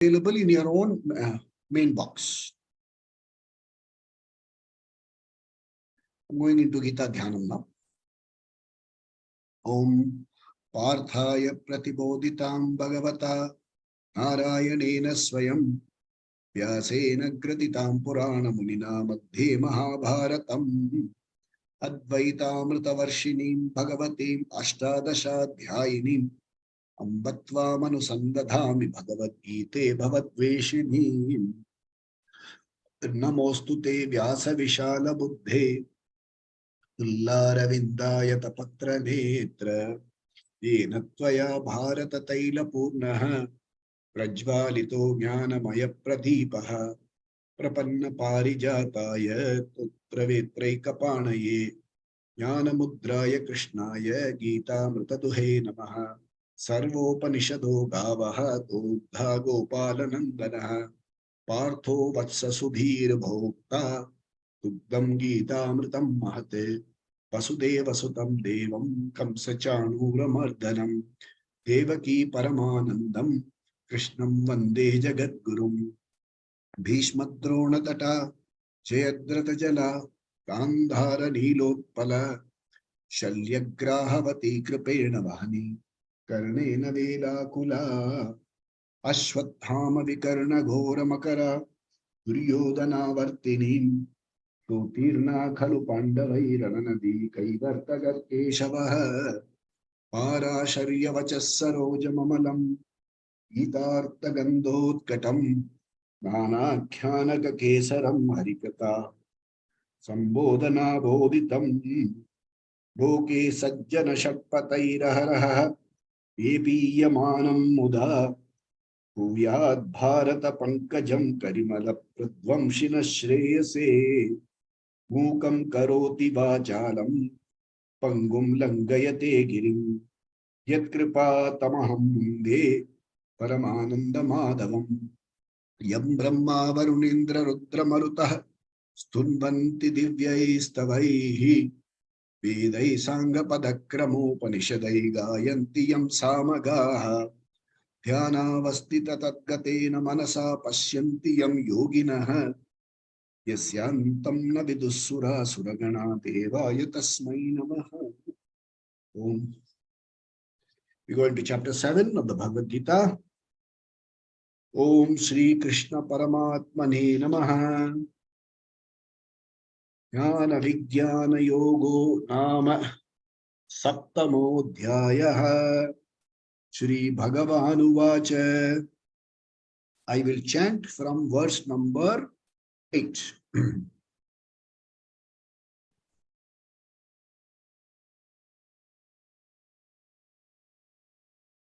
available in your own main box. I'm going into Gita Dhyanam now. Om Parthaya Pratibodhitam Bhagavata Narayanena Swayam Vyasena Graditam Purana Munina Madhye Mahabharatam Advaitamritavarshinim Bhagavatim Ashtadashadhyayinim Ambatva Manusandadhami Bhagavad Gite Bhavadveshinim Namostute Vyasa Vishala Buddhe Tullarvindayata Patra Netra Yena Tvaya Bharata Taila Purnaha Prajvalito Jnanamaya Pradipaha Prapanna Parijataya Tutravetraikapanaye Jnanamudraya Krishnaya Gita Mritaduhe Namaha Sarvopanishado Gavaha Dogdha Gopalanandanaha Partho Vatsa Sudhir Bhokta Tugdam Gita Amritam Mahate Vasudeva Sutam Devam Kamsachanura Mardanam Devaki Paramanandam Krishnam Vande Jagat Gurum Bhishmadrona Tata Jayadrata Jala Gandhara Nilotpala Shalyagrahavati Kripena Vahani Karnena Vela Kula Ashwathama Vikarna Ghora Makara Duryodhana Vartinim Tutirna Khalu Pandavai Rananadi Kaivartagat Keshavaha Parasharya Vachasaroja Mamalam Gitartha Gandhotkatam Nanakhyanaka Kesaram Harikata Sambodhana Bodhitam Loke Sajjana Shakpatairaharaha Epiyamanam Muda Bhuyad Bharata Pankajam Karimala Pradvamshina Shreyase Mukam Karoti Vachalam Pangum Langayate Girim Yat Kripa Tamaham Munde Paramananda Madhavam Yam Brahma Varunindra Rudra Marutah Stunvanti Divyai Stavaihi Vedai Sangha Padakramo Panishadai Gayanti Yam Samagaha Dhyana Vastita Tatgatena Manasa Pashyanti Yam Yoginaha Yasyantam Na Vidussura Suragana Devaya Tasmai Namaha. Om. We go into chapter 7 of the Bhagavad Gita. Om Shri Krishna Paramatmane Namaha. Jnana Vijnana Yogo Nama Saptamo Dhyayaha. Shri Bhagavanu Vacha. I will chant from verse number 8.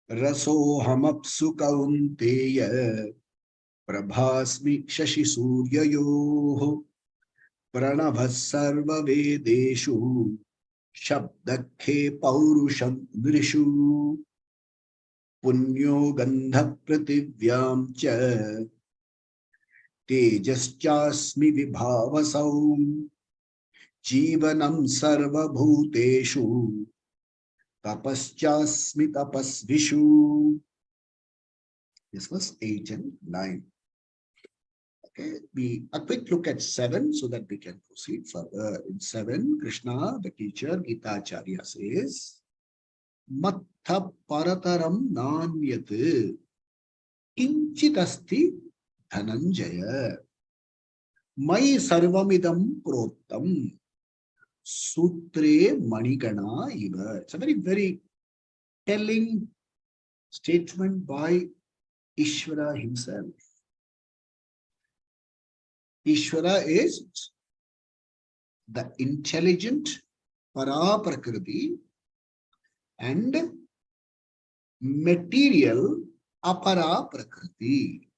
Rasohamapsu kaunteya prabhasmi shashi suryayoh pranabhas sarva vedeshu shabdakhe paurusham nrishu punyo gandha prativyam cha tejaschasmi vibhavasau jivanam sarva bhuteshu Tapaschasmi tapasvishu. This was 8 and 9. Okay, a quick look at 7 so that we can proceed further. In 7, Krishna, the teacher, Gita Acharya says, Mattha parataram nanyat kinchitasti dhananjaya mai sarvamidam prottam Sutre Manigana Iva. It's a very, very telling statement by Ishvara himself. Ishvara is the intelligent Para Prakriti and material Apara Prakriti.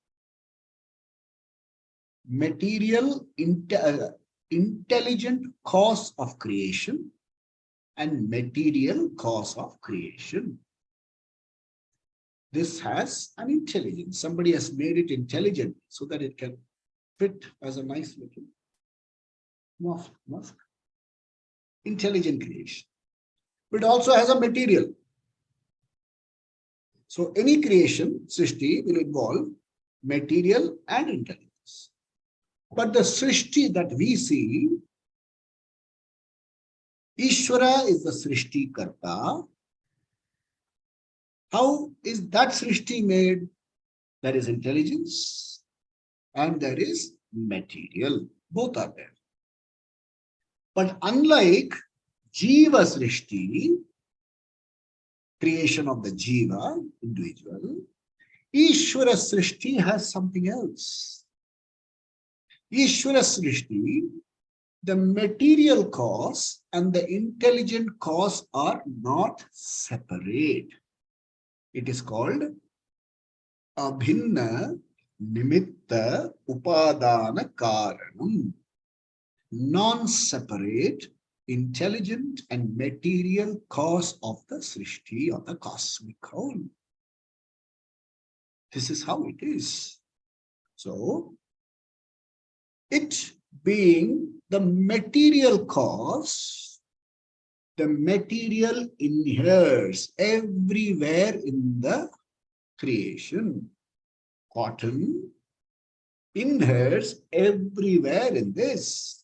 Material intelligent cause of creation and material cause of creation. This has an intelligence. Somebody has made it intelligent so that it can fit as a nice looking mask. Intelligent creation. But it also has a material. So any creation, Srishti, will involve material and intelligence. But the Srishti that we see, Ishvara is the Srishti Karta. How is that Srishti made? There is intelligence and there is material. Both are there. But unlike Jiva Srishti, creation of the Jiva, individual, Ishvara Srishti has something else. Ishvara Srishti, the material cause and the intelligent cause are not separate. It is called Abhinna Nimitta Upadana Karanam. Non-separate, intelligent and material cause of the Srishti or the cosmic whole. This is how it is. So, it being the material cause, the material inheres everywhere in the creation. Cotton inheres everywhere in this.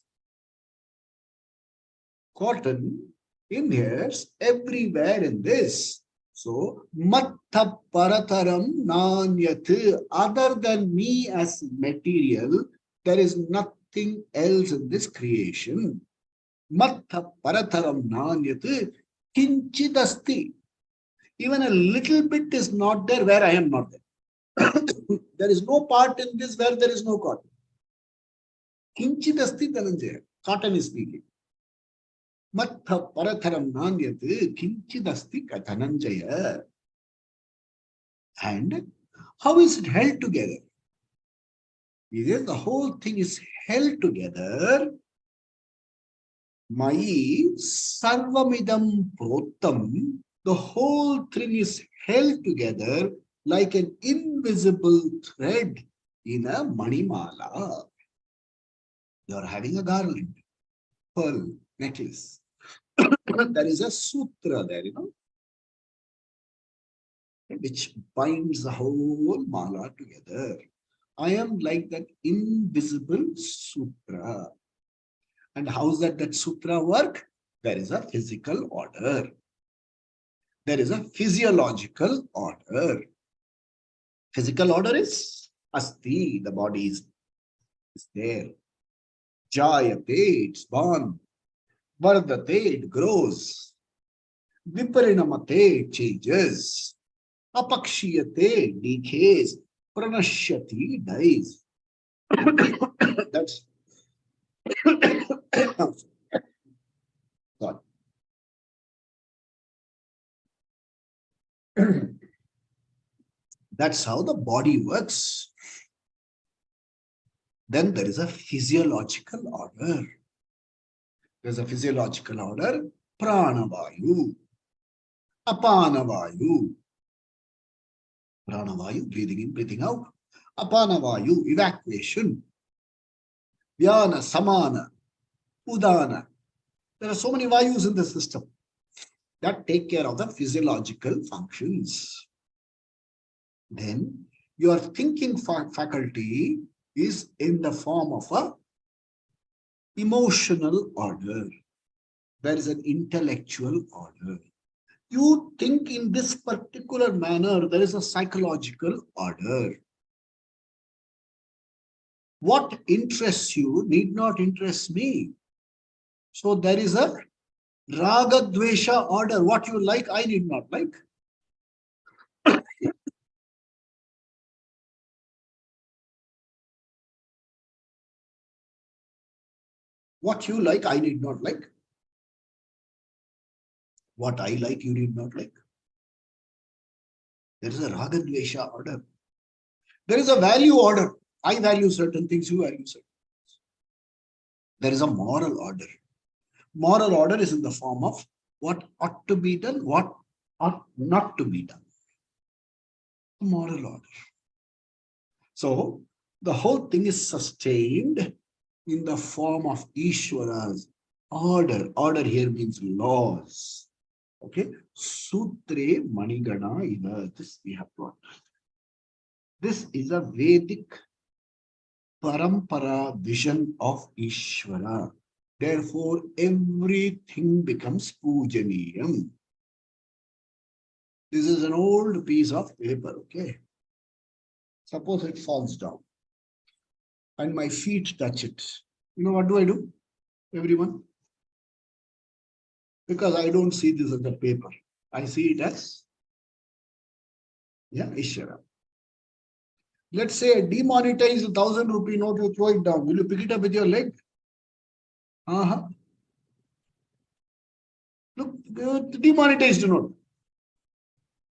Cotton inheres everywhere in this. So, mattha parataram nanyat, other than me as material, there is nothing else in this creation. Mattha parataram nanyat kinchidasti. Even a little bit is not there where I am not there. There is no part in this where there is no cotton. Kinchidasti Dhananjaya. Cotton is speaking. Mattha paratharam nanyat kinchidasti Dhananjaya. And how is it held together? The whole thing is held together. Mai sarvamidam prottam. The whole thing is held together like an invisible thread in a manimala. You are having a garland, pearl, necklace. There is a sutra there, which binds the whole mala together. I am like that invisible sutra. And how does that sutra work? There is a physical order. There is a physiological order. Physical order is asti, the body is there. Jayate, it's born. Vardate, it grows. Viparinamate, it changes. Apakshiyate, decays. Pranashyati, dies. That's God. That's how the body works. Then there is a physiological order. There's a physiological order, pranavayu, apanavayu. Pranavayu, breathing in, breathing out. Apanavayu, evacuation. Vyana, samana, udana. There are so many vayus in the system that take care of the physiological functions. Then your thinking faculty is in the form of a emotional order. There is an intellectual order. You think in this particular manner, there is a psychological order. What interests you need not interest me. So there is a raga dvesha order. What you like, I need not like. What you like, I need not like. What I like, you need not like. There is a raga dvesha order. There is a value order. I value certain things, you value certain things. There is a moral order. Moral order is in the form of what ought to be done, what ought not to be done. Moral order. So the whole thing is sustained in the form of Ishvara's order. Order here means laws. Okay. Sutre Manigana Iva. This we have got. This is a Vedic parampara vision of Ishvara. Therefore, everything becomes pujaniyam. This is an old piece of paper, okay? Suppose it falls down and my feet touch it. You know what do? Everyone? Because I don't see this as a paper. I see it as, yeah, Ishvara. Let's say demonetize 1,000 rupee note, you throw it down. Will you pick it up with your leg? Uh-huh. Look, demonetized note.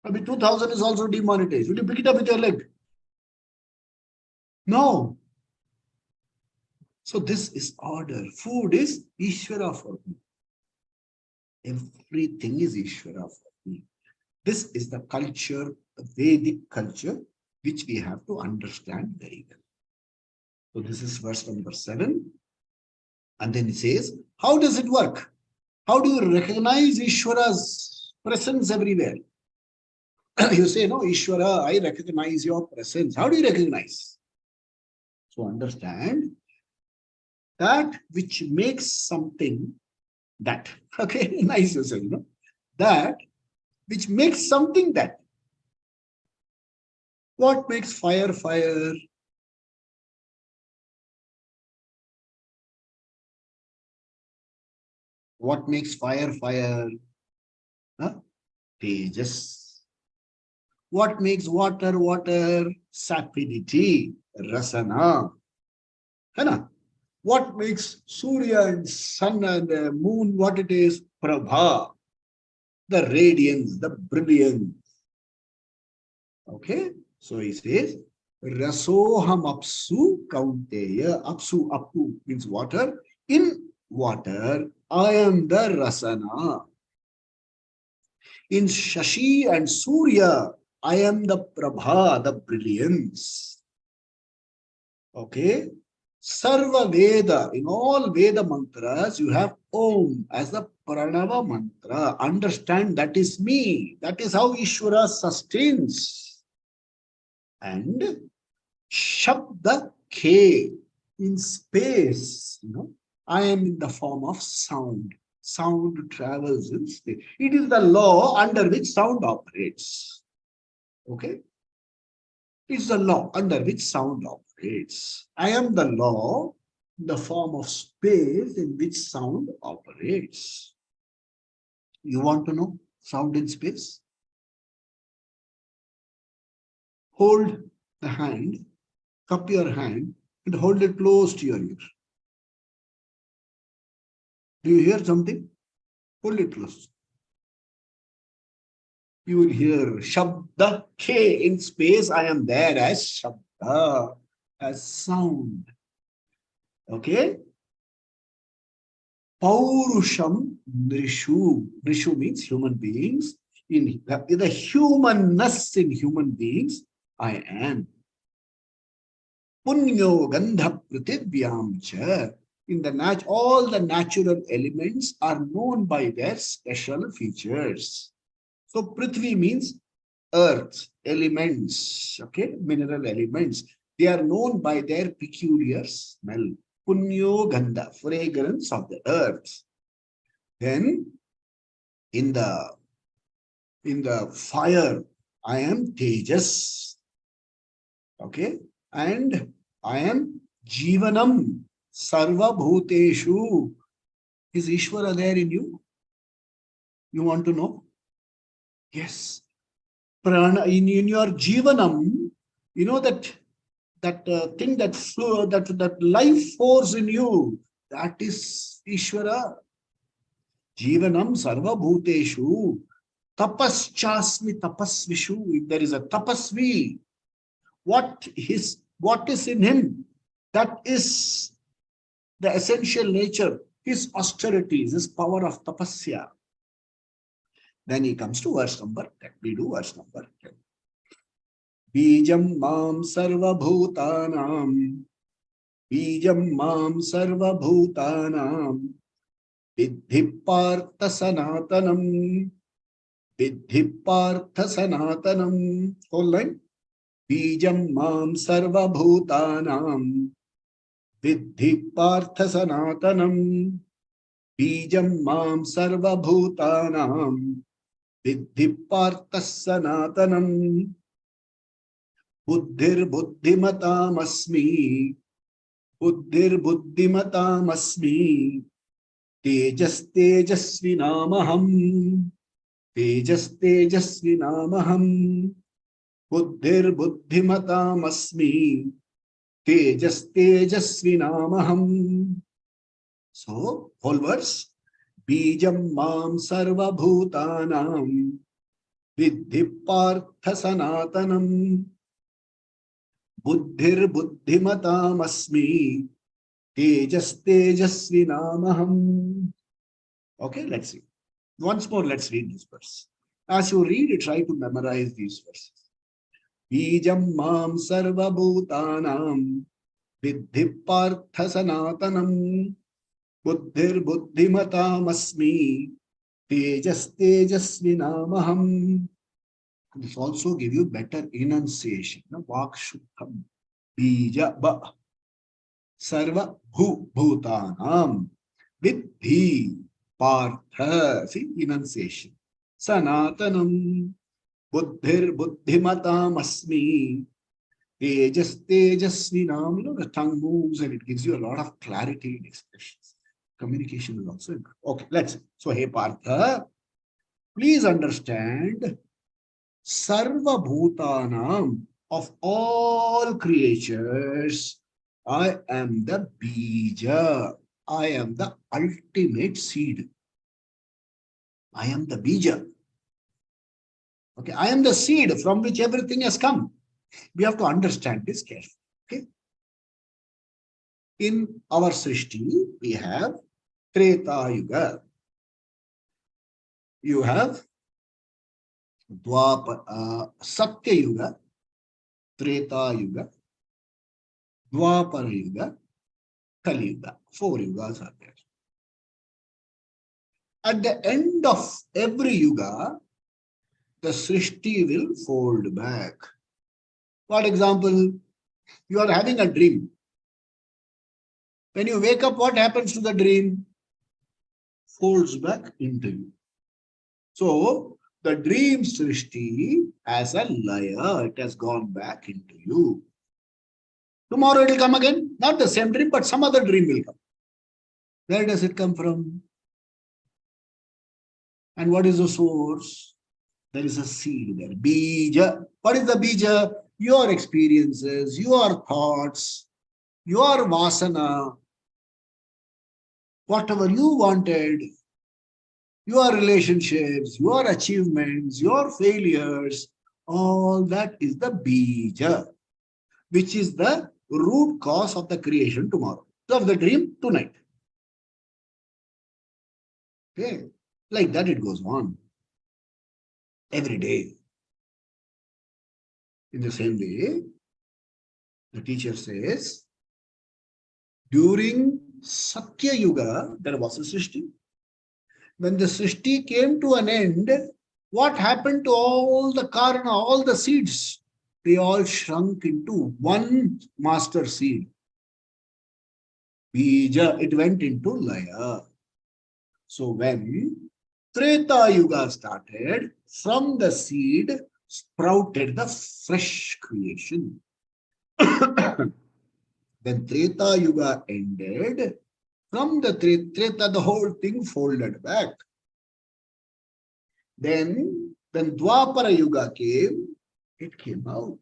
Maybe 2,000 is also demonetized. Will you pick it up with your leg? No. So this is order. Food is Ishvara for me. Everything is Ishvara for me. This is the culture, the Vedic culture, which we have to understand very well. So this is verse number 7. And then it says, how does it work? How do you recognize Ishvara's presence everywhere? You say, no, Ishvara, I recognize your presence. How do you recognize? So understand that which makes something that. Okay, nice you said, that which makes something that. What makes fire fire? What makes fire fire? Huh? Tejas. What makes water water? Sapidity, rasana. Hai. What makes Surya and sun and moon what it is? Prabha. The radiance, the brilliance. Okay? So he says, Rasoham apsu kaunteya. Apsu, apu means water. In water, I am the rasana. In Shashi and Surya, I am the Prabha, the brilliance. Okay? Sarva Veda, in all Veda mantras, you have Om as the Pranava mantra. Understand that is me. That is how Ishvara sustains. And Shabda K, in space, I am in the form of sound. Sound travels in space. It is the law under which sound operates. Okay? It's the law under which sound operates. I am the law in the form of space in which sound operates. You want to know sound in space? Hold the hand, cup your hand, and hold it close to your ear. Do you hear something? Hold it close. You will hear Shabda K in space. I am there as Shabda, as sound. Okay? Paurusham Nrishu. Nrishu means human beings. In the humanness in human beings, I am. Punyo Gandha Prithivyam cha. In the all the natural elements are known by their special features. So Prithvi means earth, elements, okay, mineral elements. They are known by their peculiar smell. Punyo Gandha, fragrance of the earth. Then in the fire, I am Tejas. Okay, and I am Jivanam, Sarva Bhuteshu. Is Ishvara there in you? You want to know? Yes. Prana, in your Jivanam, you know that thing that flow, that life force in you, that is Ishvara. Jivanam Sarva Bhuteshu. Tapaschasmi tapasvishu. If there is a tapasvi, what is in him? That is the essential nature, his austerities, his power of tapasya. Then he comes to verse number 10. We do verse number 10. Bijam mam sarva bhutanam. Bijam mam sarva bhutanam. Vidhi partha sanatanam. Vidhi partha sanatanam. Whole line. Bijam mam sarva bhutanam Vidhi partha sanatanam. Bijam mam sarva bhutanam Vidhi partha sanatanam. Buddhir buddhimatam asmi. Buddhir buddhimatam asmi. Tejas tejasvinamaham. Tejas tejasvinamaham. Buddhir buddhimatam asmi. Tejas tejasvinamaham. So, whole verse. Bijam mam sarva bhutanam Vidhi partha sanatanam. Buddhir buddhimatam asmi. Tejas tejasvinamaham. Okay, let's see. Once more, let's read this verse. As you read, try to memorize these verses. Bijam mam sarva bhutanam Vidhi partha sanatanam. Buddhir buddhimatam asmi. Tejas tejasvinamaham. This also give you better enunciation. Vak shuddham. Bija ba. Sarva bhutanam. Vidhi partha. See, enunciation. Sanatanam. Buddhir buddhimatam asmi. Tejas tejasvinam. The tongue moves and it gives you a lot of clarity in expressions. Communication is also important. Okay, let's see. So, hey Partha, please understand Sarva Bhutanam, of all creatures, I am the Bija. I am the ultimate seed. I am the Bija. Okay, I am the seed from which everything has come. We have to understand this carefully. Okay. In our Srishti, we have Treta Yuga. You have Satya Yuga, Treta Yuga, Dwapara Yuga, Kali Yuga. 4 yugas are there. At the end of every yuga, the Srishti will fold back. For example, you are having a dream. When you wake up, what happens to the dream? Folds back into you. So, the dream Srishti as a laya, it has gone back into you. Tomorrow it will come again. Not the same dream, but some other dream will come. Where does it come from? And what is the source? There is a seed there. Bija. What is the bija? Your experiences, your thoughts, your vasana, whatever you wanted, your relationships, your achievements, your failures, all that is the bija, which is the root cause of the creation tomorrow, of the dream tonight. Okay, like that it goes on every day. In the same way, the teacher says, during Satya Yuga, there was a Srishti. When the Srishti came to an end, what happened to all the karna, all the seeds? They all shrunk into one master seed. Bija, it went into Laya. So when Treta Yuga started, from the seed sprouted the fresh creation. When Treta Yuga ended, from the Treta, the whole thing folded back. Then, when Dwapara Yuga came, it came out.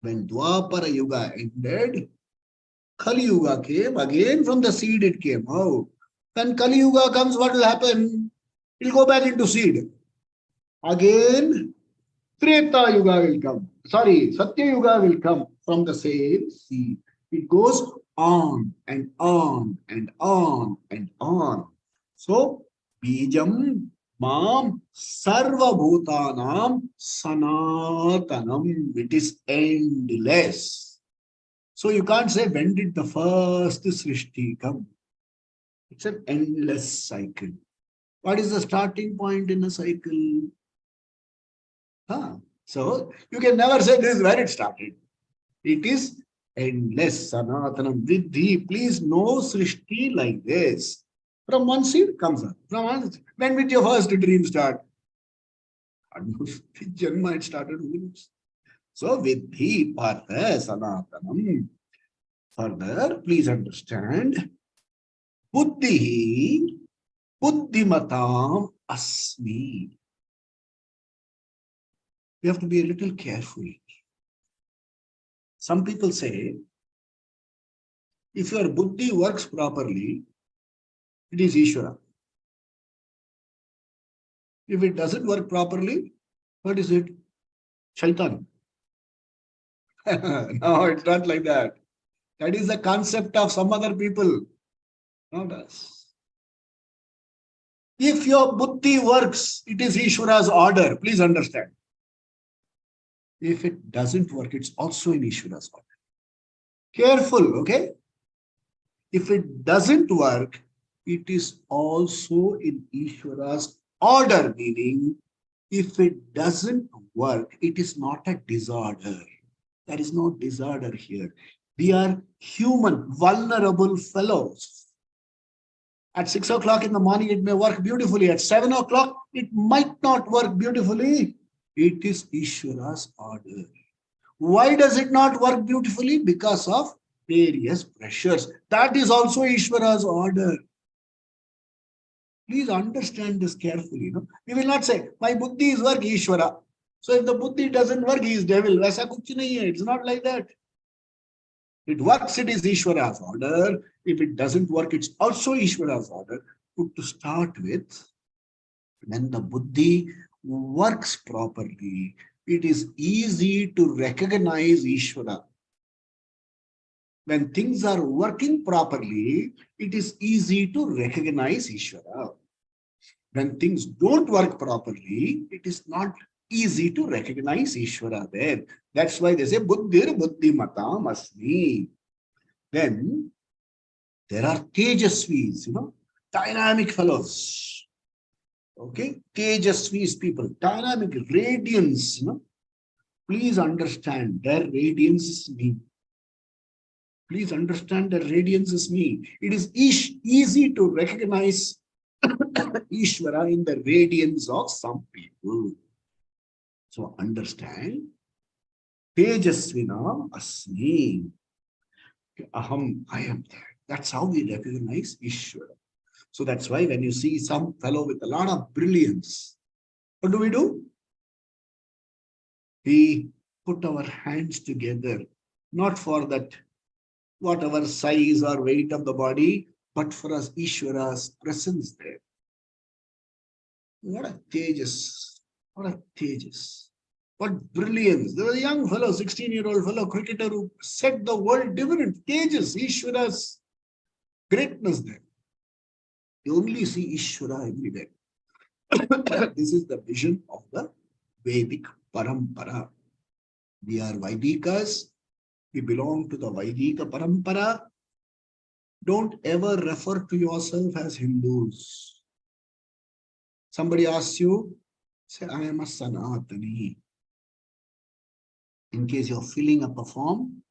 When Dwapara Yuga ended, Kali Yuga came, again from the seed it came out. When Kali Yuga comes, what will happen? It will go back into seed. Again, Treta Yuga will come. Sorry, Satya Yuga will come from the same seed. It goes on and on and on and on. So, Bijam Mam Sarva Bhutanam Sanatanam. It is endless. So you can't say when did the first Srishti come. It's an endless cycle. What is the starting point in a cycle? So you can never say this is where it started. It is endless. Sanatanam Vidhi. Please know Srishti like this. From one seed comes up. From one, when did your first dream start? Janma it started. Who knows? So Vidhi Partha Sanatanam. Further, please understand. Buddhi Buddhimatam Asmi. We have to be a little careful. Some people say, if your buddhi works properly, it is Ishvara. If it doesn't work properly, what is it? Shaitan. No, it's not like that. That is the concept of some other people, not us. If your buddhi works, it is Ishvara's order. Please understand. If it doesn't work, it's also in Ishvara's order. Careful, okay? If it doesn't work, it is also in Ishvara's order, meaning if it doesn't work, it is not a disorder. There is no disorder here. We are human, vulnerable fellows. At 6 o'clock in the morning, it may work beautifully. At 7 o'clock, it might not work beautifully. It is Ishvara's order. Why does it not work beautifully? Because of various pressures. That is also Ishvara's order. Please understand this carefully. No? We will not say, my buddhi is work, Ishvara. So if the buddhi doesn't work, he is devil. It's not like that. It works, it is Ishvara's order. If it doesn't work, it's also Ishvara's order. But to start with, when the buddhi works properly, it is easy to recognize Ishvara. When things are working properly, it is easy to recognize Ishvara. When things don't work properly, it is not easy to recognize Ishvara there. That's why they say Buddhir Buddhimatam Asmi. Then there are Tejasvis, dynamic fellows. Okay, Tejasvis people, dynamic radiance. Please understand their radiance is me. Please understand that radiance is me. It is easy to recognize Ishvara in the radiance of some people. So understand, Tejasvinam Asmi. Aham, I am there. That's how we recognize Ishvara. So that's why when you see some fellow with a lot of brilliance, what do? We put our hands together, not for that whatever size or weight of the body, but for us Ishvara's presence there. What a tejas! What a tejas! What brilliance! There was a young fellow, 16-year-old fellow cricketer who set the world different. Tejas, Ishvara's greatness there. You only see Ishvara everywhere. This is the vision of the Vedic Parampara. We are Vaidikas. We belong to the Vaidika Parampara. Don't ever refer to yourself as Hindus. Somebody asks you, say, I am a Sanatani. In case you're filling up a form,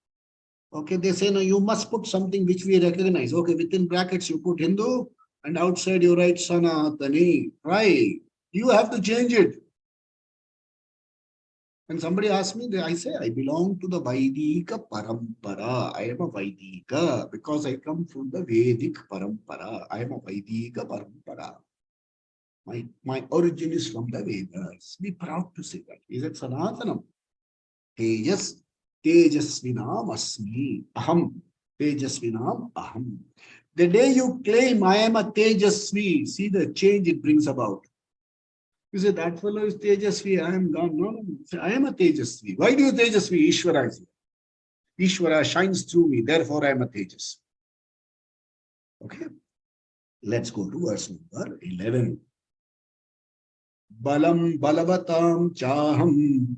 okay, they say, no, you must put something which we recognize. Okay, within brackets, you put Hindu, and outside you write Sanatani. Right? You have to change it. When somebody asks me, I say, I belong to the Vaidika Parampara. I am a Vaidika because I come from the Vedic Parampara. I am a Vaidika Parampara. My origin is from the Vedas. Be proud to say that. Is it Sanatanam? Tejasvinam Asmi. Aham. Tejasvinam Aham. The day you claim I am a Tejasvi, see the change it brings about. You say, that fellow is Tejasvi, I am gone. No, I am a Tejasvi. Why do you Tejasvi? Ishvara is here. Ishvara shines through me, therefore I am a Tejasvi. Okay. Let's go to verse number 11. Balam balavatam chaham.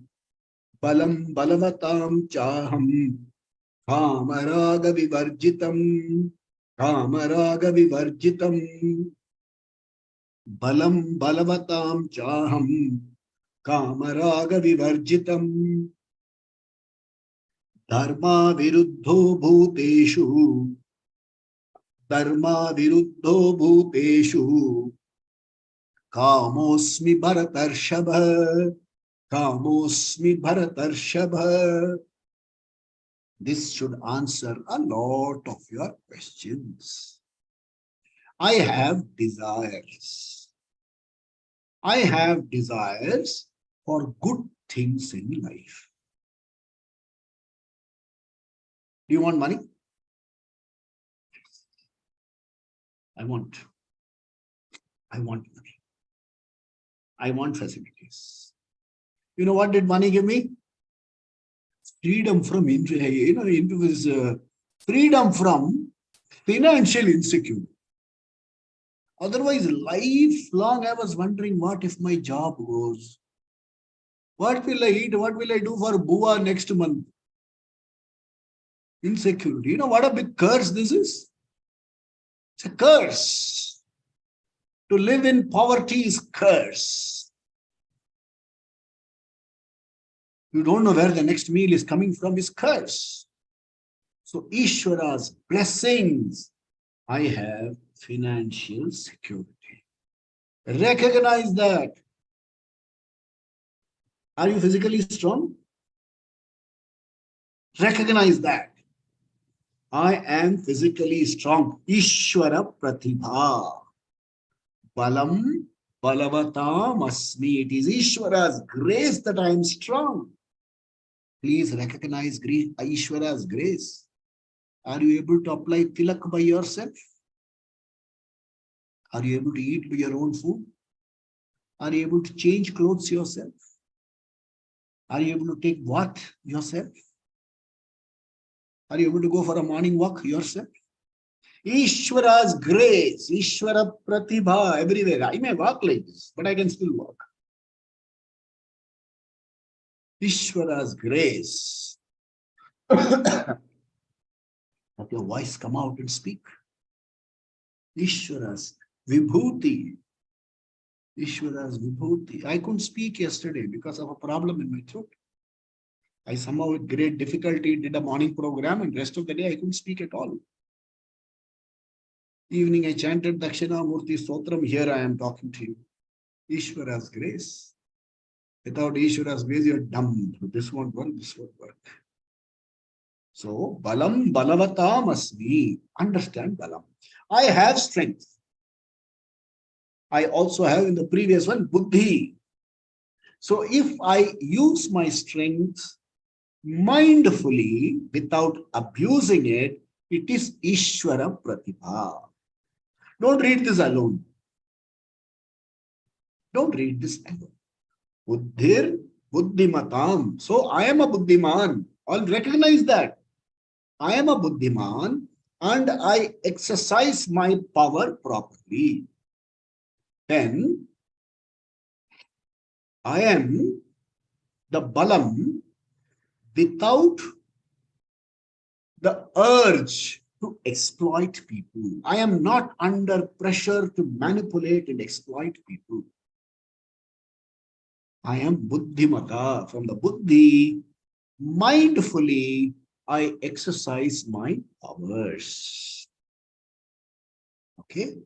Balam balavatam chaham. Kamaraga vivarjitam. Kamaraga vivarjitam. Balam balavatam chaham. Kamaraga vivarjitam dharma viruddho bhuteshu kamosmi bharatarshava kamosmi bharatarshava. This should answer a lot of your questions. I have desires. I have desires for good things in life. Do you want money? I want money. I want facilities. You know what did money give me? Freedom from freedom from financial insecurity. Otherwise, lifelong I was wondering, what if my job goes? What will I eat? What will I do for Bua next month? Insecurity. You know what a big curse this is? It's a curse. To live in poverty is curse. You don't know where the next meal is coming from is curse. So Ishvara's blessings, I have financial security. Recognize that. Are you physically strong? Recognize that. I am physically strong. Ishvara Pratibha. Balam Balavatam Asmi. It is Ishvara's grace that I am strong. Please recognize Ishvara's grace. Are you able to apply tilak by yourself? Are you able to eat your own food? Are you able to change clothes yourself? Are you able to take bath yourself? Are you able to go for a morning walk yourself? Ishvara's grace, Ishvara Pratibha, everywhere. I may walk like this, but I can still walk. Ishvara's grace. Let your voice come out and speak. Ishvara's Vibhuti. Ishvara's Vibhuti. I couldn't speak yesterday because of a problem in my throat. I somehow with great difficulty did a morning program and rest of the day I couldn't speak at all. Evening I chanted Dakshinamurti Stotram. Here I am talking to you. Ishvara's grace. Without Ishvara's grace, you're dumb. This won't work, this won't work. So, Balam Balavatam Asmi. Understand Balam. I have strength. I also have in the previous one, Buddhi. So, if I use my strength mindfully without abusing it, it is Ishvara Pratibha. Don't read this alone. Don't read this alone. Buddhir Buddhimatam. So I am a Buddhiman. I'll recognize that. I am a Buddhiman and I exercise my power properly. Then I am the Balam without the urge to exploit people. I am not under pressure to manipulate and exploit people. I am Buddhimata. From the Buddhi, mindfully, I exercise my powers. Okay?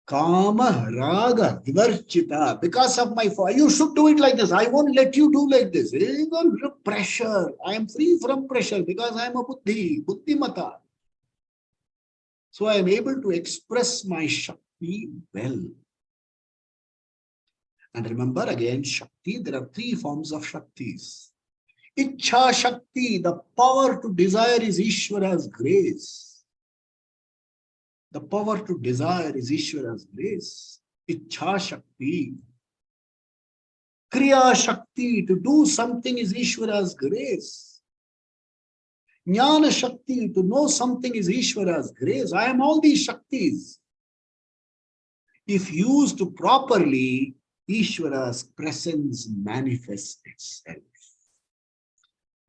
Kama, Raga, Vivarchita. Because of my fire, you should do it like this. I won't let you do like this. Even pressure. I am free from pressure because I am a Buddhi, Buddhimata. So I am able to express my Shakti well. And remember again, Shakti, there are three forms of Shaktis. Ichha Shakti, the power to desire is Ishvara's grace. The power to desire is Ishvara's grace. Ichha Shakti. Kriya Shakti, to do something is Ishvara's grace. Jnana Shakti, to know something is Ishvara's grace. I am all these Shaktis. If used properly, Ishvara's presence manifests itself.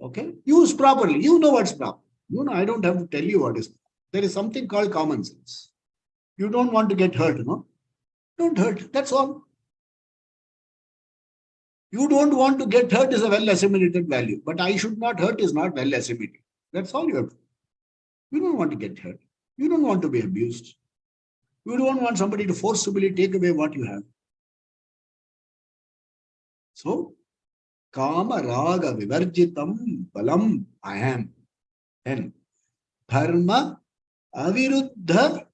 Okay? Use properly. You know what's proper. You know, I don't have to tell you what is proper. There is something called common sense. You don't want to get hurt, no? Don't hurt. That's all. You don't want to get hurt is a well assimilated value, but I should not hurt is not well assimilated. That's all you have to. You don't want to get hurt. You don't want to be abused. You don't want somebody to forcibly take away what you have. So, Kama Raga Vivarjitam Balam I am. Then, Dharma Aviruddha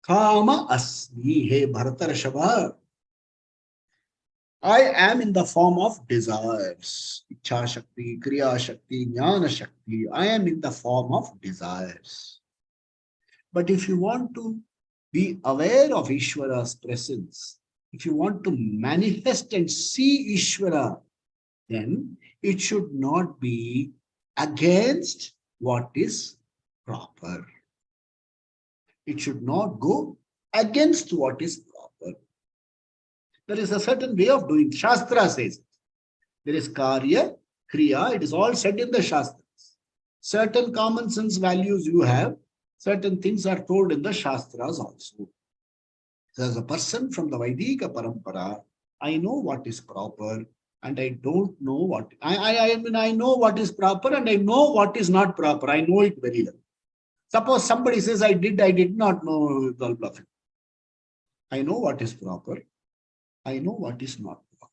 Kama Asmi. Hey Bharatarashava, I am in the form of desires. Ichha Shakti, Kriya Shakti, Jnana Shakti. I am in the form of desires. But if you want to be aware of Ishvara's presence, if you want to manifest and see Ishvara, then it should not be against what is proper. It should not go against what is proper. There is a certain way of doing. Shastra says it. There is Karya, Kriya. It is all said in the Shastras. Certain common sense values you have, certain things are told in the Shastras also. So as a person from the Vaidika Parampara, I know what is proper and I don't know what I know what is proper and I know what is not proper. I know it very well. Suppose somebody says I did not know, it's all bluffing. I know what is proper. I know what is not proper.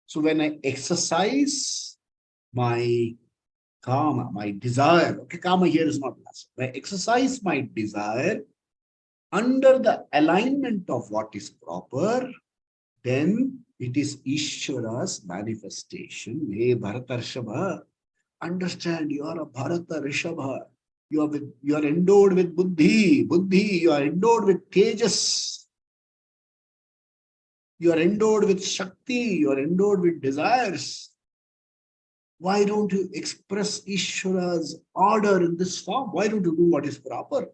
So when I exercise my Kama, my desire, okay, Kama here is not lust. When I exercise my desire under the alignment of what is proper, then it is Ishvara's manifestation. Hey Bharatarshava, understand you are a Bharata Rishabha. You are endowed with Buddhi. You are endowed with Tejas. You are endowed with Shakti. You are endowed with desires. Why don't you express Ishvara's order in this form? Why don't you do what is proper?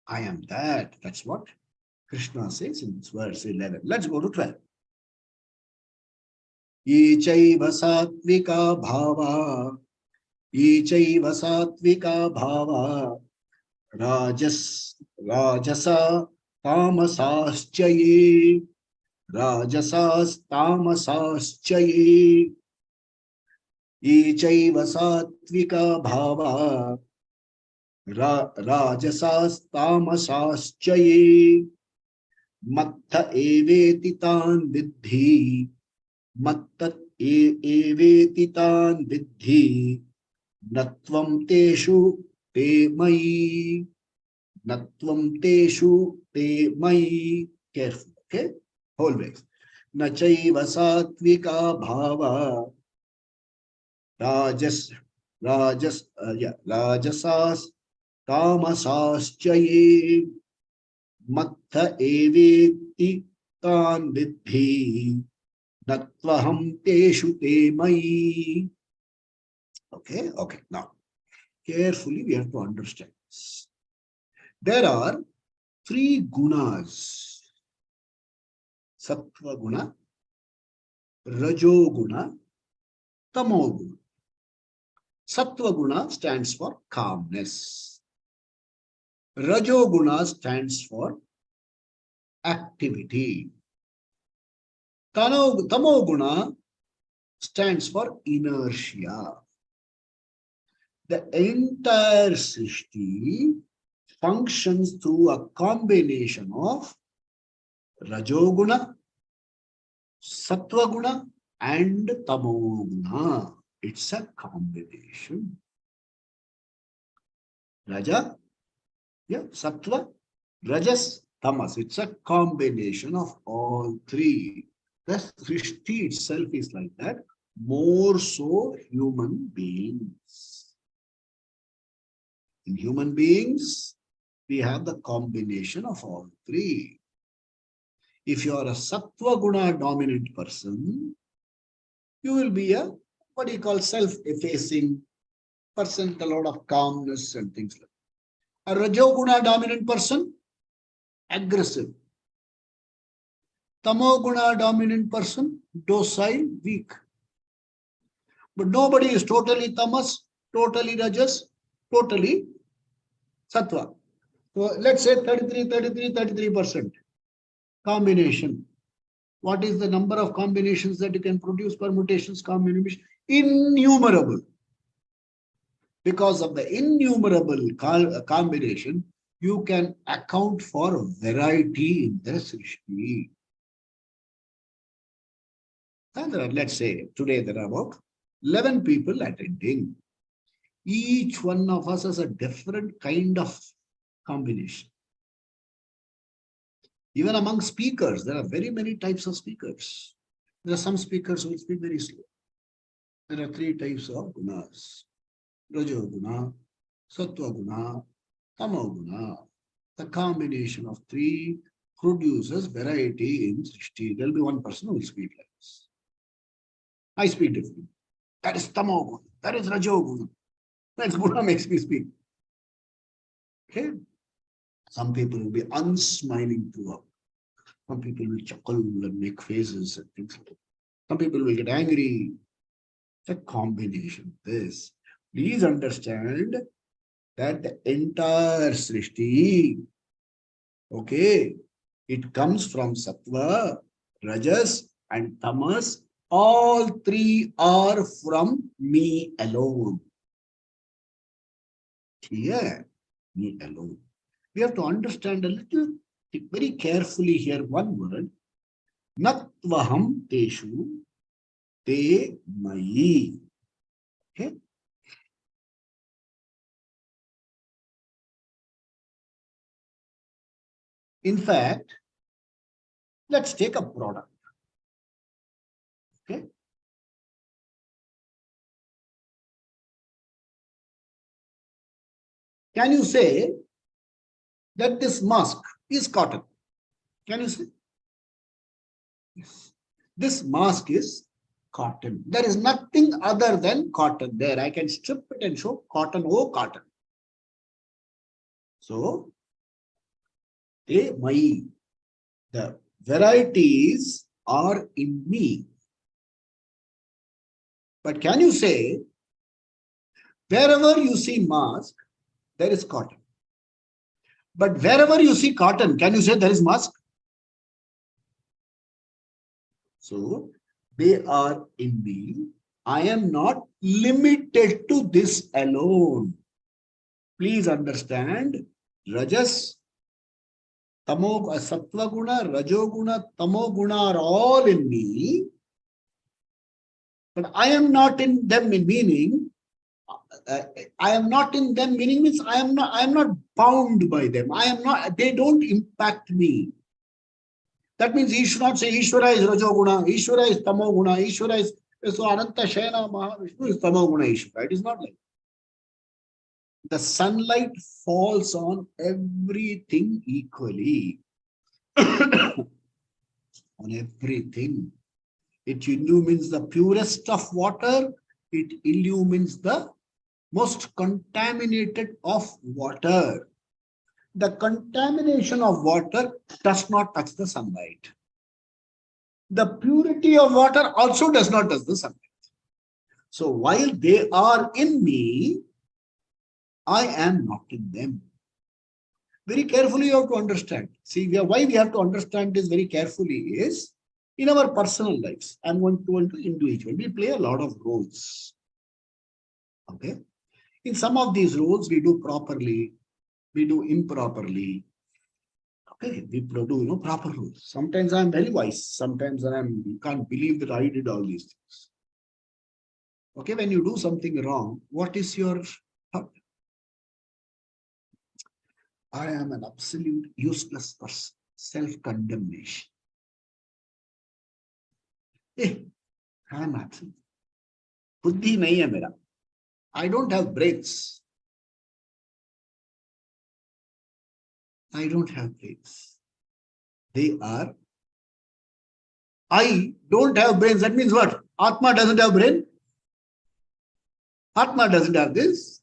I am that. That's what Krishna says in this verse 11. Let's go to 12. Ichaiva satvika bhava. Ichaiva satvika bhava. Rajasa tamasaschaye. Rajasas tamasaschaye. Ichaiva satvika bhava. Rajasas tamasaschaye. Mattha eveti tan vidhi. Matta eveti tan vidhi. Natvam teshu te mai. Natvam teshu te mai. Careful, okay? Always. Nachaiva satvika bhava. Rajasas tamasaschaye. Mattha eveti tan vidhi. Natvaham teshu te mai. Okay. Now, carefully we have to understand this. There are three gunas. Sattva guna, Rajo guna, Tamo guna. Sattva guna stands for calmness. Rajo guna stands for activity. Tamo guna stands for inertia. The entire Srishti functions through a combination of Rajoguna, Sattva-guna, and Tamo-guna. It's a combination. Raja, Sattva, Rajas, Tamas. It's a combination of all three. The Srishti itself is like that. More so human beings. In human beings, we have the combination of all three. If you are a Sattva Guna dominant person, you will be a, what do you call, self-effacing person, a lot of calmness and things like that. A Rajo Guna dominant person, aggressive. Tamo Guna dominant person, docile, weak. But nobody is totally tamas, totally rajas, totally sattva. So let's say 33% combination. What is the number of combinations that you can produce? Permutations, combinations, innumerable. Because of the innumerable combination, you can account for variety in the Srishti. And let's say today there are about 11 people attending. Each one of us has a different kind of combination. Even among speakers, there are very many types of speakers. There are some speakers who speak very slow. There are 3 types of gunas: Rajoguna, Sattva-guna, Tamo-guna. The combination of 3 produces variety in Srishti. There will be one person who will speak like this. I speak differently. That is Tamo-guna. That is Rajoguna. That's Guna makes me speak. Okay? Some people will be unsmiling throughout. Some people will chuckle and make faces and things like that. Some people will get angry. It's a combination of this. Please understand that the entire Srishti, okay, it comes from Sattva, Rajas, and Tamas. All 3 are from me alone. Here, me alone. We have to understand a little, very carefully here, one word. Natvaham teshu te mayi. Okay. In fact, let's take a product. Okay. Can you say that this mask is cotton? Can you say? Yes. This mask is cotton. There is nothing other than cotton there. I can strip it and show cotton, oh cotton. So, the varieties are in me. But can you say, wherever you see mask, there is cotton. But wherever you see cotton, can you say there is mask? So, they are in me. I am not limited to this alone. Please understand, Rajas, Tamo, Sattva Guna, Rajoguna, Tamo Guna are all in me. But I am not in them in meaning, I am not in them meaning means I am not bound by them. I am not, they don't impact me. That means he should not say Ishvara is Rajoguna, Ishvara is Tamoguna, Ishvara is so Ananta Shayana Mahavishnu is Tamoguna Ishvara. It is not like that. The sunlight falls on everything equally. On everything. It illumines the purest of water. It illumines the most contaminated of water. The contamination of water does not touch the sunlight. The purity of water also does not touch the sunlight. So while they are in me, I am not in them. Very carefully you have to understand. See, why we have to understand this very carefully is, in our personal lives, and one to individual, we play a lot of roles. Okay? In some of these roles, we do properly, we do improperly. Okay, we do proper roles. Sometimes I am very wise. Sometimes you can't believe that I did all these things. Okay, when you do something wrong, what is your thought? I am an absolute useless person. Self-condemnation. I am absolute. Buddhi nahi hai mera. I don't have brains. I don't have brains. They are. I don't have brains. That means what? Atma doesn't have brain. Atma doesn't have this.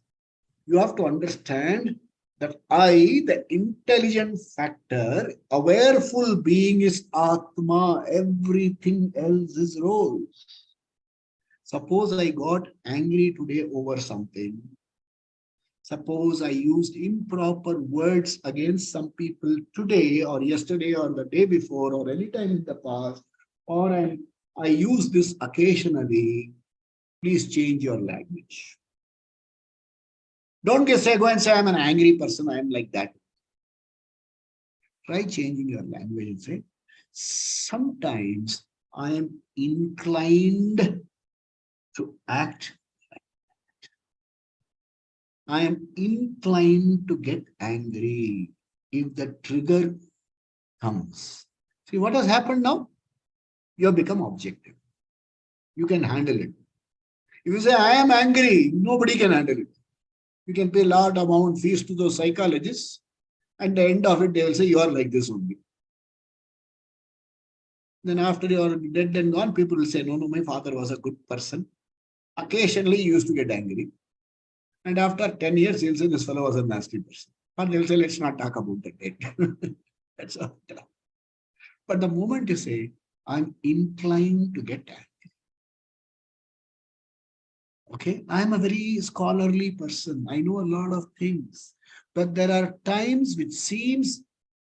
You have to understand that I, the intelligent factor, awareful being is Atma. Everything else is roles. Suppose I got angry today over something. Suppose I used improper words against some people today or yesterday or the day before or any time in the past. or I use this occasionally, please change your language. Don't go and say, I'm an angry person, I'm like that. Try changing your language and say, sometimes I am inclined to act. I am inclined to get angry if the trigger comes. See what has happened now? You have become objective. You can handle it. If you say, I am angry, nobody can handle it. You can pay large amount fees to those psychologists, and at the end of it, they will say, you are like this only. Then after you are dead and gone, people will say, no, my father was a good person. Occasionally, he used to get angry. And after 10 years, he'll say, this fellow was a nasty person. But they'll say, let's not talk about the dead. That's all. But the moment you say, I'm inclined to get angry. Okay, I'm a very scholarly person. I know a lot of things. But there are times which seems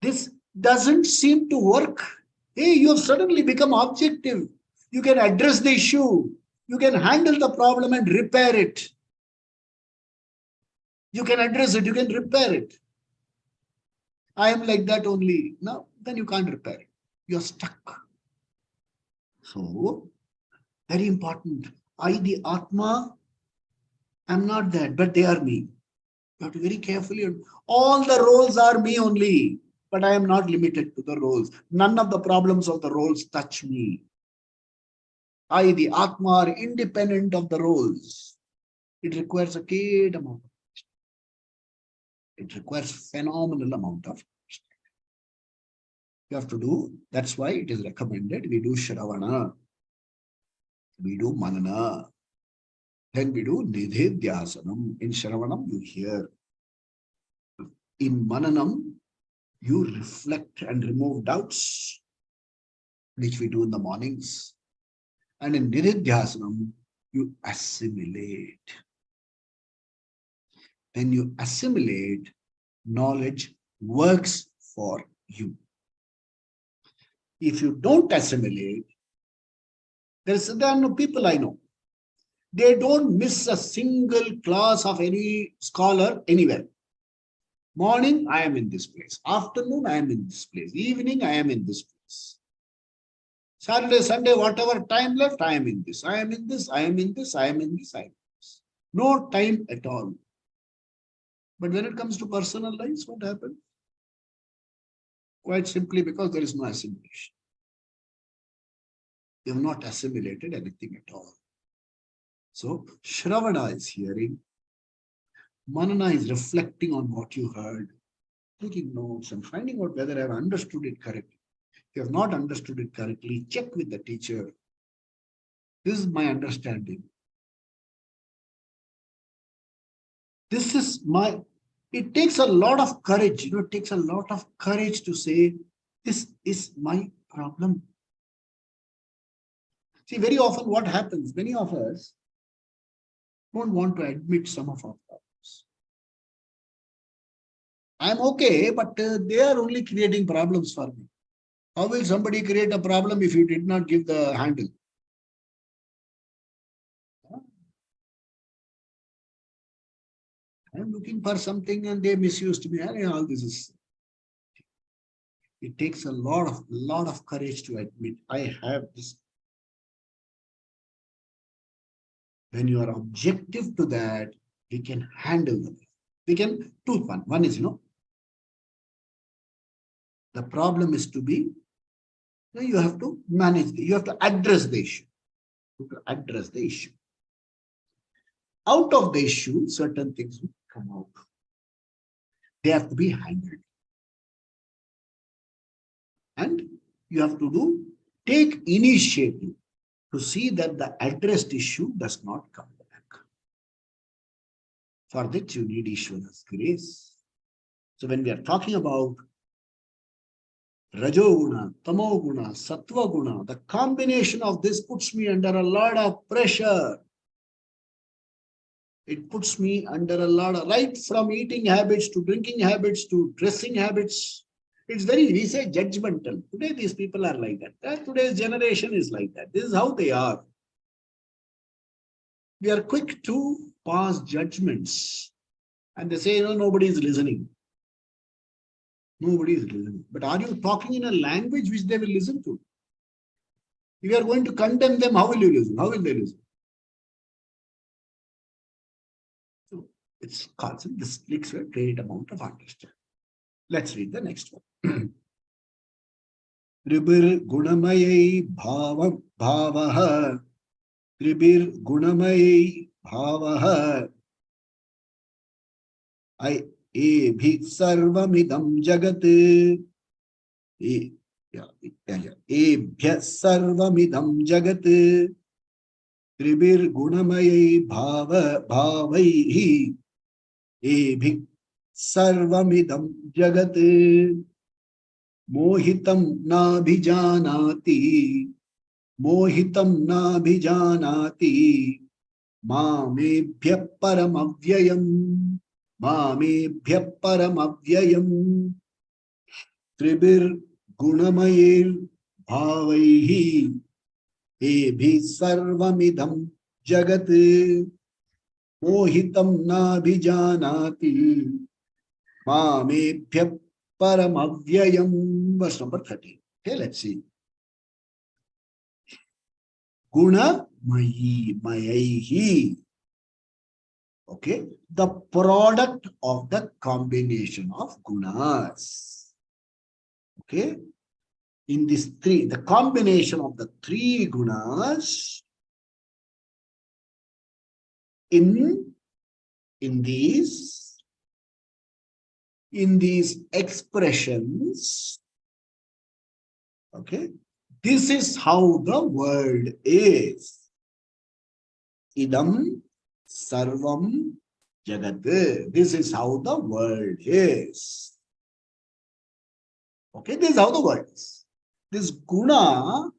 this doesn't seem to work. Hey, you have suddenly become objective. You can address the issue. You can handle the problem and repair it. You can address it. You can repair it. I am like that only. No, then you can't repair it. You're stuck. So, very important. I, the Atma, am not that, but they are me. You have to very carefully. All the roles are me only, but I am not limited to the roles. None of the problems of the roles touch me. I, the Atma, are independent of the roles. It requires a great amount. It requires phenomenal amount of. You have to do. That's why it is recommended. We do Shravana. We do Manana. Then we do Nidhidhyasanam. In Shravanam, you hear. In Mananam, you reflect and remove doubts, which we do in the mornings. And in Nidhidhyasanam, you assimilate. When you assimilate, knowledge works for you. If you don't assimilate, there are no people I know. They don't miss a single class of any scholar anywhere. Morning, I am in this place. Afternoon, I am in this place. Evening, I am in this place. Saturday, Sunday, whatever time left, I am in this. I am in this, I am in this, I am in this, I am in this. No time at all. But when it comes to personal lives, what happens? Quite simply because there is no assimilation. You have not assimilated anything at all. So, Shravana is hearing. Manana is reflecting on what you heard, taking notes and finding out whether I have understood it correctly. If you have not understood it correctly, check with the teacher. This is my understanding. This is my, it takes a lot of courage. It takes a lot of courage to say, this is my problem. See, very often what happens, many of us don't want to admit some of our problems. I'm okay, but they are only creating problems for me. How will somebody create a problem if you did not give the handle? I'm looking for something and they misused me. All this is. It takes a lot of courage to admit I have this. When you are objective to that, we can handle them. We can do one. One is, the problem is to be, you have to manage, you have to address the issue. You have to address the issue. Out of the issue, certain things will come out. They have to be handled. And you have to take initiative to see that the addressed issue does not come back. For that, you need Ishwara's grace. So when we are talking about Rajoguna, Tamoguna, Sattvaguna, the combination of this puts me under a lot of pressure. It puts me under a lot of, right from eating habits to drinking habits to dressing habits. It's very, we say judgmental. Today these people are like that. Today's generation is like that. This is how they are. We are quick to pass judgments. And they say, nobody is listening. Nobody is listening. But are you talking in a language which they will listen to? If you are going to condemn them, how will you listen? How will they listen? So it's constant. This leads to a great amount of understanding. Let's read the next one. Tribir Gunamayai Bhavaha. Tribir Gunamayai Bhavaha. I Ebhi Sarvamidam Jagat. Ebhya Sarvamidam Jagat. Tribir Gunamayai Bhavaihi. Ebhi Sarvamidam Jagat. Mohitam Nabhijanati. Mohitam Nabhijanati. Mamebhya Paramavyayam. Mamebhya Paramavyayam. Tribir Gunamayir Bhavaihi. Ebhi Sarvamidam Jagat. Mohitam Nabhijanati. Mamebhya Paramavyayam. Verse number 13. Okay, let's see. Guna Mayihi. Okay, the product of the combination of gunas. Okay, in these three, the combination of the three gunas in these expressions. Okay, this is how the world is. Idam Sarvam Jagat. This is how the world is. Okay, this is how the world is. This guna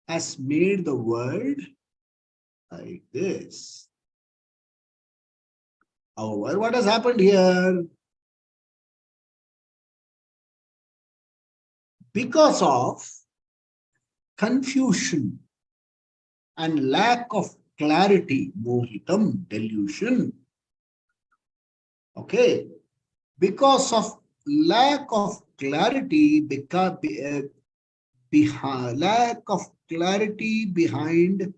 has made the world like this. However, what has happened here? Because of confusion and lack of clarity, mohitam, delusion. Okay, because of lack of clarity, lack of clarity behind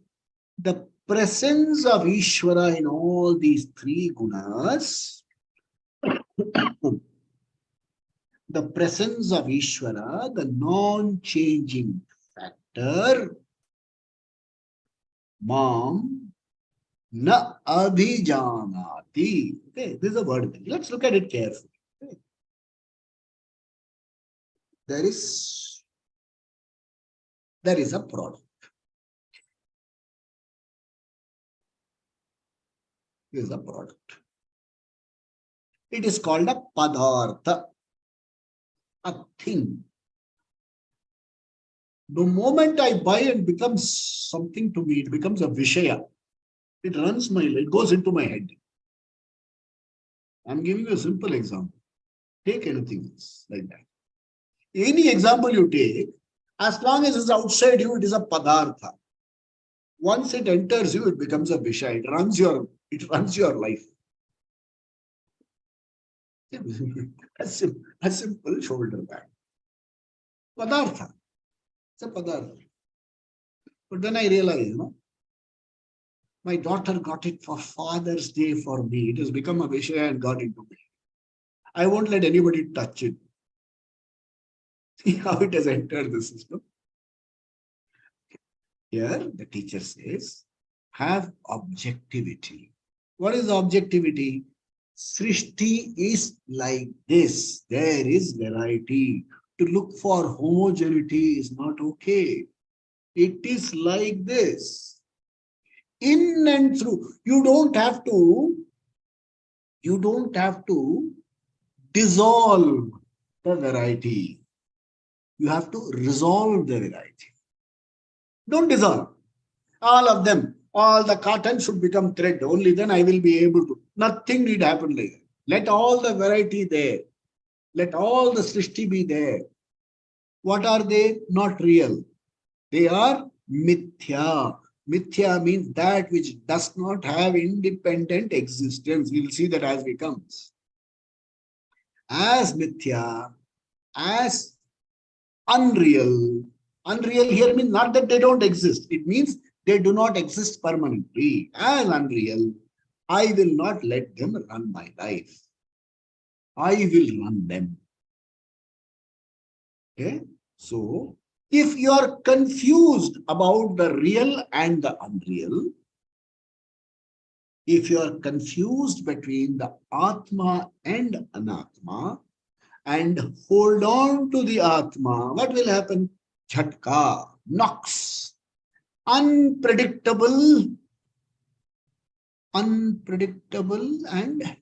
the presence of Ishvara in all these three gunas, the presence of Ishvara, the non-changing factor, Mam na abhijanati. Okay, this is a word. Let's look at it carefully. Okay. There is a product. This is a product. It is called a padartha, a thing. The moment I buy it becomes something to me, it becomes a vishaya. It runs it goes into my head. I'm giving you a simple example. Take anything else like that. Any example you take, as long as it's outside you, it is a padartha. Once it enters you, it becomes a vishaya. It runs your life. A simple shoulder bag. Padartha. It's a padartha. But then I realized, my daughter got it for Father's Day for me. It has become a vishaya and got into me. I won't let anybody touch it. See how it has entered the system. Here, the teacher says, have objectivity. What is objectivity? Srishti is like this. There is variety. To look for homogeneity is not okay. It is like this. In and through. You don't have to dissolve the variety. You have to resolve the variety. Don't dissolve. All of them, all the cotton should become thread. Only then I will be able to. Nothing need happen like that. Let all the variety there. Let all the Srishti be there. What are they? Not real. They are mithya. Mithya means that which does not have independent existence. We will see that as we come. As mithya, as unreal. Unreal here means not that they don't exist. It means they do not exist permanently. As unreal, I will not let them run my life. I will run them. Okay? So, if you are confused about the real and the unreal, if you are confused between the Atma and Anatma and hold on to the Atma, what will happen? Jhatka, knocks, unpredictable and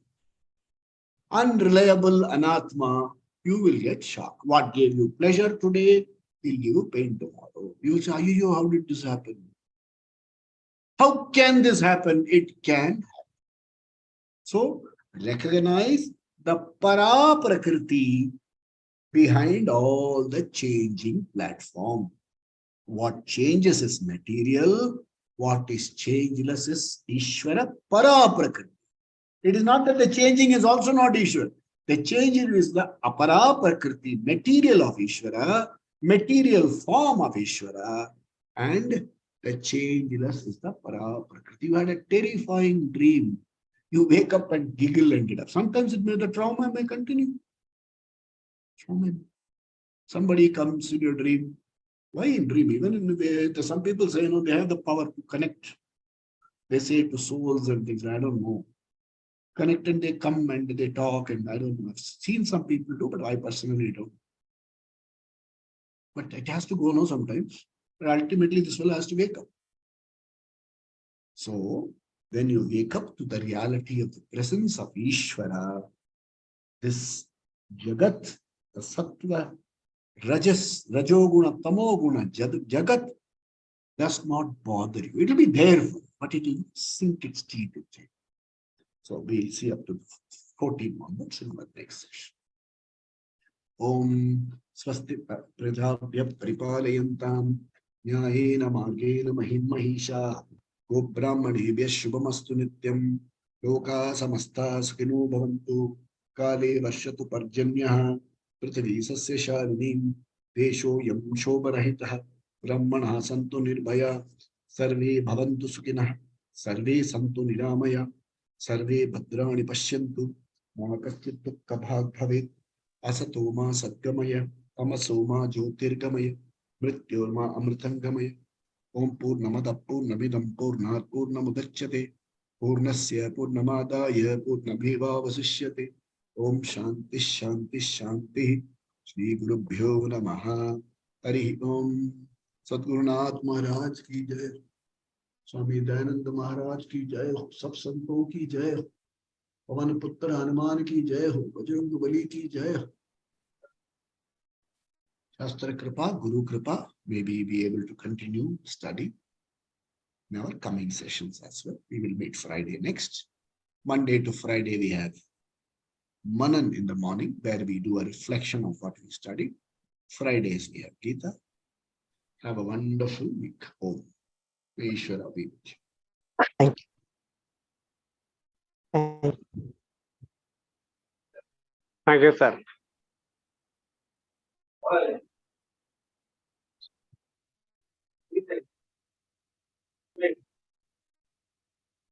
unreliable Anatma, you will get shocked. What gave you pleasure today will give you pain tomorrow. You will say, how did this happen? How can this happen? It can. So recognize the para prakriti behind all the changing platform. What changes is material. What is changeless is Ishvara para prakriti. It is not that the changing is also not Ishvara. The changing is the apara prakriti, material of Ishvara, material form of Ishvara, and the changeless is the para prakriti. You had a terrifying dream. You wake up and giggle and get up. Sometimes the trauma may continue. Somebody comes in your dream. Why in dream? Even in some people say, they have the power to connect. They say to souls and things. I don't know. Connect and they come and they talk, and I don't know. I've seen some people do, but I personally don't. But it has to go now sometimes. But ultimately, this fellow has to wake up. So, when you wake up to the reality of the presence of Ishvara, this Jagat, the Sattva, Rajas, Rajoguna, Tamoguna, Jagat does not bother you. It will be there, but it will sink its teeth into it. So we'll see up to 14 onwards in the next session. Om Swasti Prajabhya Paripalayantam Nyayena Margena Mahin Mahisha Gobrahmanebhya Shubhamastu Nityam Loka Samasta Sukhino Bhavantu Kale Vashyatu Parjanyah Prithvi Sasya Shalinim Desho Yam Shobharahitah Brahmana Santu Nirbhaya Sarve Bhavantu Sukhinah Sarve Santu Niramaya Sarve Bhadrani Pashyantu Ma Kaschit Dukkha Bhag Bhavet Asatoma Satgamaya Tamasoma Jyotirgamaya Mrityorma Amritangamaya Om Purnamada Purnamidam Purnat Purnamudachyate Purnasya Purnamadaya Purnameva Vasishyate Om Shanti Shanti Shanti Shri Gurubhyo Namaha Hari Om Sadgurunath Maharaj ki jai Swami Dayananda Maharaj ki jai ho Sab Santon ki jai ho Pavan Putra Hanuman ki jai ho Bajrang Bali ki jai ho Shastra Kripa, Guru Kripa, maybe be able to continue study in our coming sessions as well. We will meet Friday next. Monday to Friday we have Manan in the morning, where we do a reflection of what we studied. Fridays we have Gita. Have a wonderful week. Om. Ishvara be with you. Thank you. Thank you. Thank you, sir.